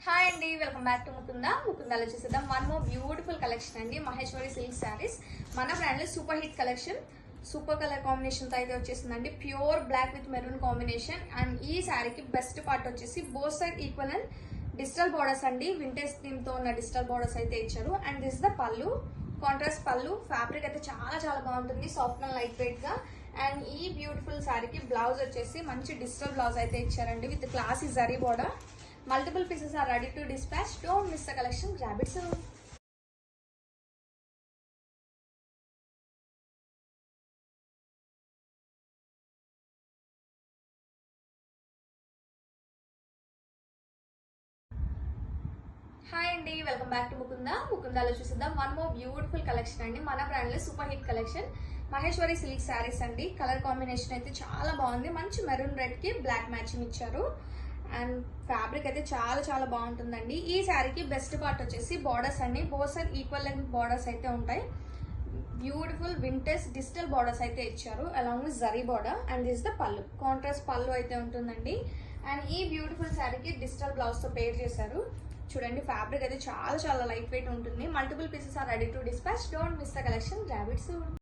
Hi అండి, welcome back to ముకుందాలో చూసేద్దాం. One more beautiful collection అండి. మహేశ్వరి సిల్క్ శారీస్ మన బ్రాండ్ లో super hit collection. Super colour combination తో అయితే వచ్చేసిందండి. Pure black with maroon combination. And ఈ శారీకి బెస్ట్ పార్ట్ వచ్చేసి both side equal and digital borders అండి. వింటేజ్ థీమ్ తో ఉన్న డిజిటల్ బోర్డర్స్ అయితే ఇచ్చారు. అండ్ దిస్ ద పళ్ళు, కాంట్రాస్ట్ పళ్ళు. ఫ్యాబ్రిక్ అయితే చాలా చాలా బాగుంటుంది, సాఫ్ట్ అండ్ లైట్ వెయిట్ గా. అండ్ ఈ బ్యూటిఫుల్ శారీకి బ్లౌజ్ వచ్చేసి మంచి డిజిటల్ బ్లౌజ్ అయితే ఇచ్చారండి with classy zari border. Multiple pieces are ready to dispatch. Don't miss the collection. Grab it soon. Hi అండి, వెల్కమ్ బ్యాక్ టు ముకుందాలో చూసేద్దాం. వన్ మోర్ బ్యూటిఫుల్ కలెక్షన్ అండి. మన బ్రాండ్ లో super hit collection Maheshwari silk saris అండి. Colour combination అయితే చాలా బాగుంది. మంచి మెరూన్ రెడ్ కి బ్లాక్ మ్యాచింగ్ ఇచ్చారు. అండ్ ఫ్యాబ్రిక్ అయితే చాలా చాలా బాగుంటుందండి. ఈ శారీకి బెస్ట్ పార్ట్ వచ్చేసి బార్డర్స్ అండి. Both side equal length borders అయితే ఉంటాయి. బ్యూటిఫుల్ వింటేజ్ డిజిటల్ బార్డర్స్ అయితే ఇచ్చారు along with zari border. And this the పళ్ళు, కాంట్రాస్ట్ పళ్ళు అయితే ఉంటుందండి. అండ్ ఈ బ్యూటిఫుల్ శారీకి డిజిటల్ బ్లౌజ్ తో పేర్ చేశారు. చూడండి, ఫ్యాబ్రిక్ అయితే చాలా చాలా లైట్ వెయిట్ ఉంటుంది. Multiple pieces are ready to dispatch. Don't miss the collection. Grab it soon.